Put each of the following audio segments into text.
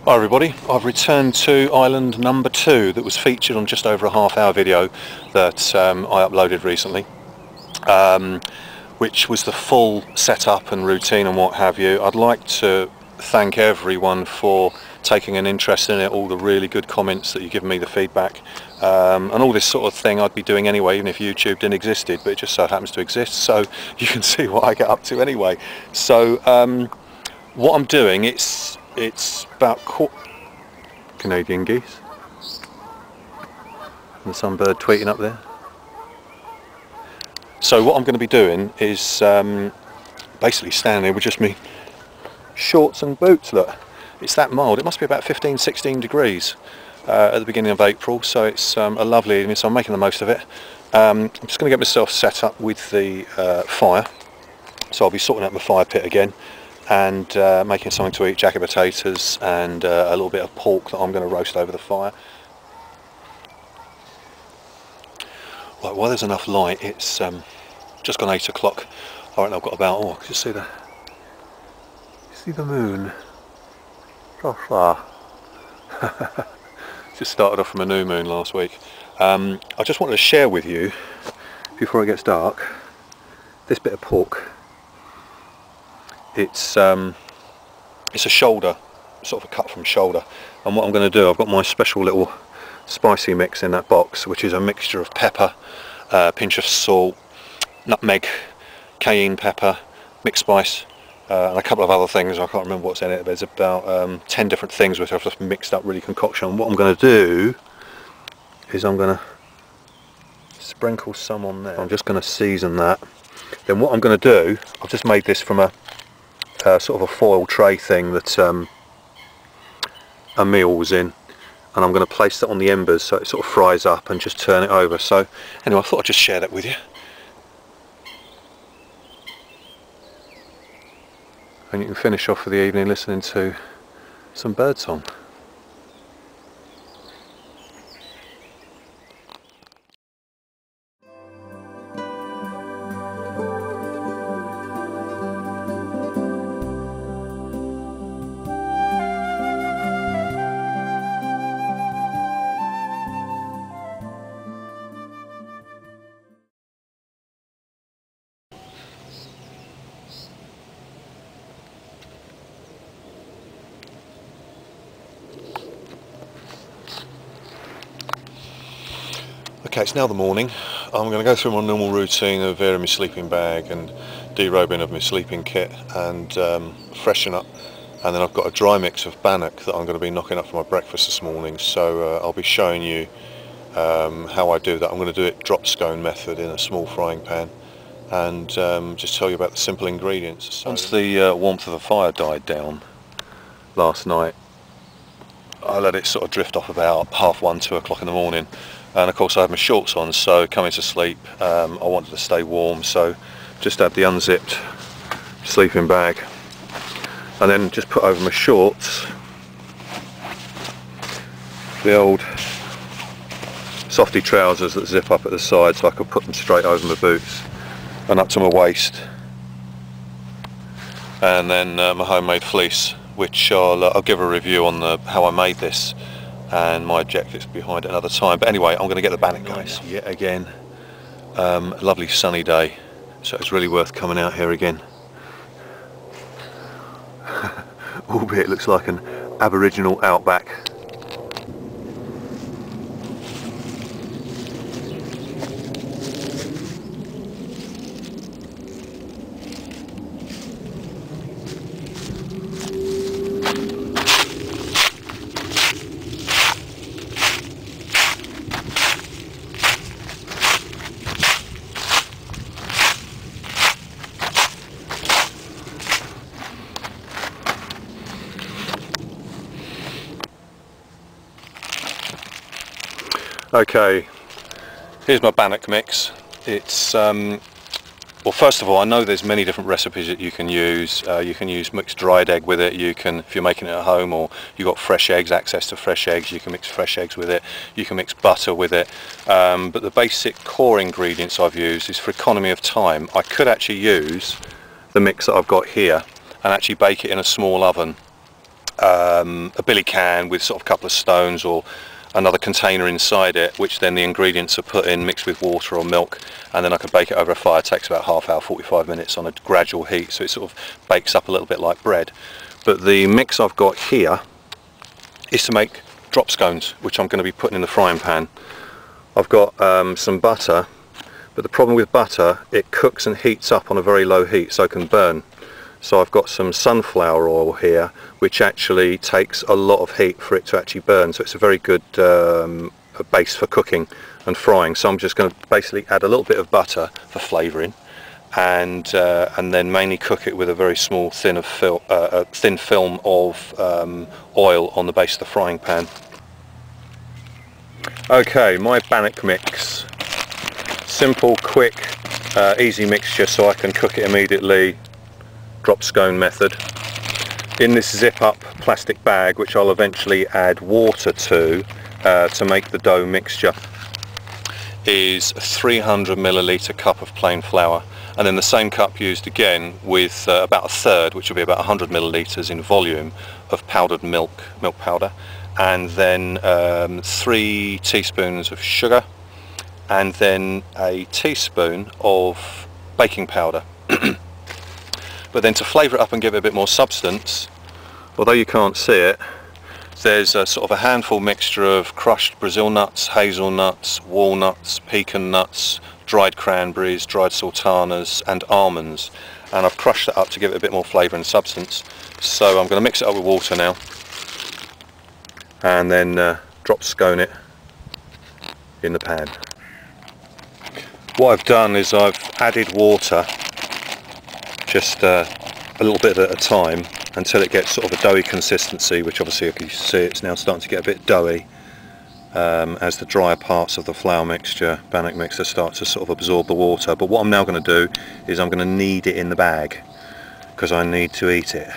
Hi everybody, I've returned to island number 2 that was featured on just over a half-hour video that I uploaded recently, which was the full setup and routine and what have you. I'd like to thank everyone for taking an interest in it, all the really good comments that you give me, the feedback, and all this sort of thing I'd be doing anyway even if YouTube didn't existed, but it just so happens to exist, so you can see what I get up to anyway. So what I'm doing, it's about Canadian geese and some bird tweeting up there. So what I'm going to be doing is basically standing here with just me shorts and boots. Look, it's that mild. It must be about 15-16 degrees at the beginning of April, so it's a lovely evening, so I'm making the most of it. I'm just going to get myself set up with the fire, so I'll be sorting out my fire pit again and making something to eat, jacket potatoes and a little bit of pork that I'm going to roast over the fire. Right, while there's enough light, it's just gone 8 o'clock. I reckon I've got about, oh, can you see the moon? So far. Just started off from a new moon last week. I just wanted to share with you, before it gets dark, this bit of pork. It's a shoulder, sort of a cut from shoulder, and what I'm going to do, I've got my special little spicy mix in that box, which is a mixture of pepper, pinch of salt, nutmeg, cayenne pepper, mixed spice, and a couple of other things. I can't remember what's in it. There's about 10 different things which I've just mixed up, really concoction. And what I'm going to do is I'm going to sprinkle some on there. I'm just going to season that. Then what I'm going to do, I've just made this from a sort of a foil tray thing that a meal was in, and I'm going to place that on the embers so it sort of fries up and just turn it over. So anyway, I thought I'd just share that with you. And you can finish off for the evening listening to some birdsong. Okay, it's now the morning. I'm going to go through my normal routine of airing my sleeping bag and derobing of my sleeping kit and freshen up, and then I've got a dry mix of bannock that I'm going to be knocking up for my breakfast this morning, so I'll be showing you how I do that. I'm going to do it drop scone method in a small frying pan and just tell you about the simple ingredients. So once the warmth of the fire died down last night, I let it sort of drift off about 1:30, 2 o'clock in the morning. And of course I had my shorts on, so coming to sleep I wanted to stay warm, so just had the unzipped sleeping bag and then just put over my shorts the old softy trousers that zip up at the side, so I could put them straight over my boots and up to my waist, and then my homemade fleece, which I'll give a review on how I made this and my objectives behind it another time. But anyway, I'm going to get the bannock going yet again. Lovely sunny day, so it's really worth coming out here again. Albeit it looks like an Aboriginal outback. Okay, here's my bannock mix. It's well, first of all, I know there's many different recipes that you can use. You can use mixed dried egg with it. You can, if you're making it at home, or you've got fresh eggs, access to fresh eggs, you can mix fresh eggs with it. You can mix butter with it. But the basic core ingredients I've used is, for economy of time, I could actually use the mix that I've got here and actually bake it in a small oven a billy can with sort of a couple of stones or another container inside it, which then the ingredients are put in, mixed with water or milk, and then I could bake it over a fire. It takes about half hour, 45 minutes on a gradual heat, so it sort of bakes up a little bit like bread. But the mix I've got here is to make drop scones, which I'm going to be putting in the frying pan. I've got some butter, but the problem with butter, it cooks and heats up on a very low heat, so it can burn. So I've got some sunflower oil here, which actually takes a lot of heat for it to actually burn, so it's a very good base for cooking and frying. So I'm just going to basically add a little bit of butter for flavouring, and then mainly cook it with a very small thin film of oil on the base of the frying pan. Okay, my bannock mix. Simple, quick, easy mixture, so I can cook it immediately. Drop scone method. In this zip up plastic bag, which I'll eventually add water to make the dough mixture, is a 300 milliliter cup of plain flour, and then the same cup used again with about a third, which will be about 100 milliliters in volume, of powdered milk powder, and then 3 teaspoons of sugar, and then a teaspoon of baking powder. But then to flavour it up and give it a bit more substance, although you can't see it, there's a sort of a handful mixture of crushed Brazil nuts, hazelnuts, walnuts, pecan nuts, dried cranberries, dried sultanas and almonds, and I've crushed that up to give it a bit more flavour and substance. So I'm going to mix it up with water now, and then drop scone it in the pan. What I've done is I've added water just a little bit at a time until it gets sort of a doughy consistency, which obviously you can see it's now starting to get a bit doughy as the drier parts of the flour mixture, bannock mixture, start to sort of absorb the water. But what I'm now going to do is I'm going to knead it in the bag, because I need to eat it.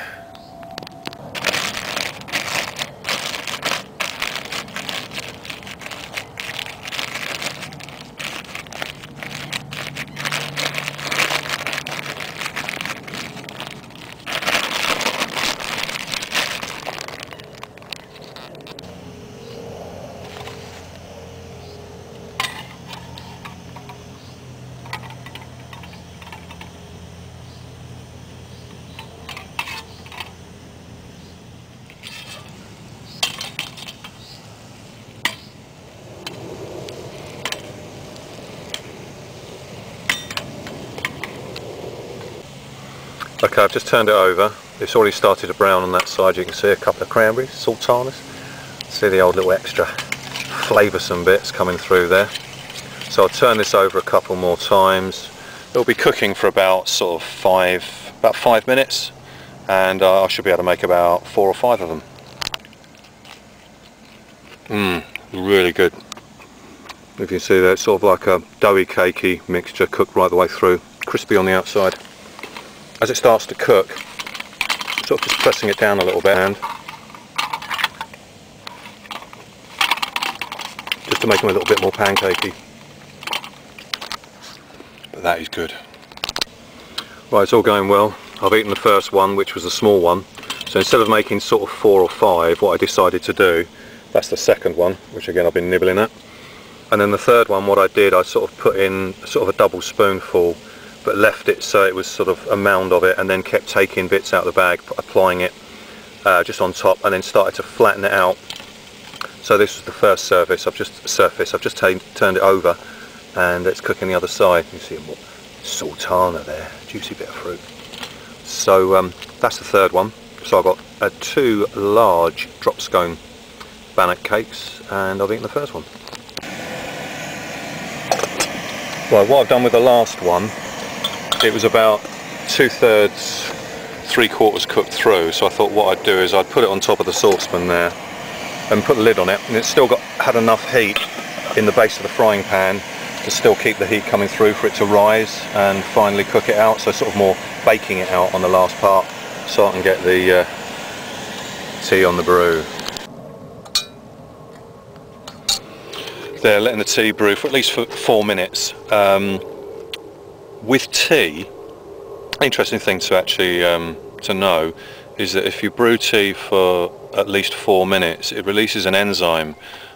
Okay, I've just turned it over. It's already started to brown on that side. You can see a couple of cranberries, sultanas. See the old little extra flavoursome bits coming through there. So I'll turn this over a couple more times. It'll be cooking for about sort of 5 minutes, and I should be able to make about 4 or 5 of them. Really good. If you see that, it's sort of like a doughy, cakey mixture, cooked right the way through, crispy on the outside. As it starts to cook, sort of just pressing it down a little bit, and just to make them a little bit more pancakey. But that is good. Right, it's all going well. I've eaten the first one, which was a small one. So instead of making sort of 4 or 5, what I decided to do, that's the second one, which again I've been nibbling at. And then the third one, what I did, I sort of put in sort of a double spoonful, but left it so it was sort of a mound of it, and then kept taking bits out of the bag, applying it just on top, and then started to flatten it out. So this was the first surface. I've just turned it over, and it's cooking the other side. You see a sultana there, juicy bit of fruit. So that's the third one. So I've got 2 large drop scone bannock cakes, and I've eaten the first one. Well, what I've done with the last one, it was about 2/3, 3/4 cooked through, so I thought what I'd do is I'd put it on top of the saucepan there and put the lid on it, and it's still had enough heat in the base of the frying pan to still keep the heat coming through for it to rise and finally cook it out, so sort of more baking it out on the last part so I can get the tea on the brew. There, letting the tea brew for at least 4 minutes. With tea, interesting thing to actually to know is that if you brew tea for at least 4 minutes, it releases an enzyme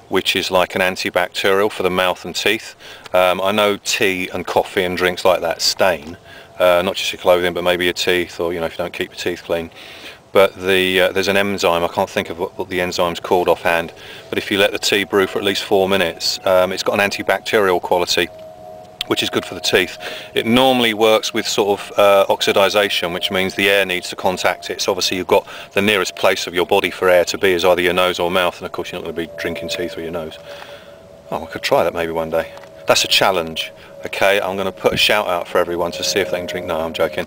which is like an antibacterial for the mouth and teeth. I know tea and coffee and drinks like that stain, not just your clothing but maybe your teeth, or if you don't keep your teeth clean. But there's an enzyme, I can't think of what the enzyme's called offhand, but if you let the tea brew for at least 4 minutes, it's got an antibacterial quality, which is good for the teeth. It normally works with sort of oxidization, which means the air needs to contact it. So obviously you've got the nearest place of your body for air to be is either your nose or mouth, and of course you're not going to be drinking tea through your nose. Oh, I could try that maybe one day. That's a challenge. Okay, I'm going to put a shout out for everyone to see if they can drink. No, I'm joking.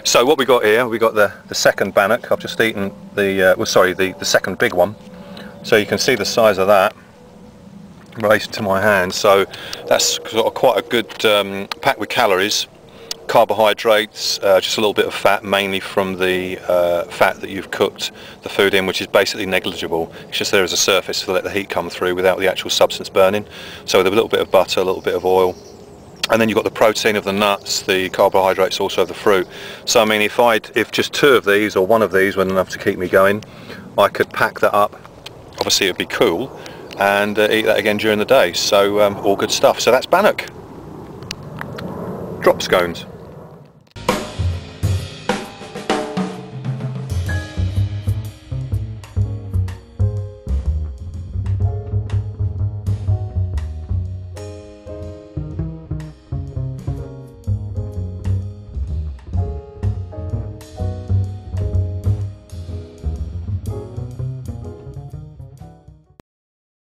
So what we got here, we got the second bannock. I've just eaten the second big one. So you can see the size of that related to my hand. So that's got quite a good packed with calories, carbohydrates, just a little bit of fat, mainly from the fat that you've cooked the food in, which is basically negligible. It's just there as a surface to let the heat come through without the actual substance burning. So with a little bit of butter, a little bit of oil, and then you've got the protein of the nuts, the carbohydrates also of the fruit. So I mean, if just 2 of these or 1 of these were enough to keep me going, I could pack that up. Obviously it'd be cool, and eat that again during the day. So all good stuff. So that's bannock. Drop scones.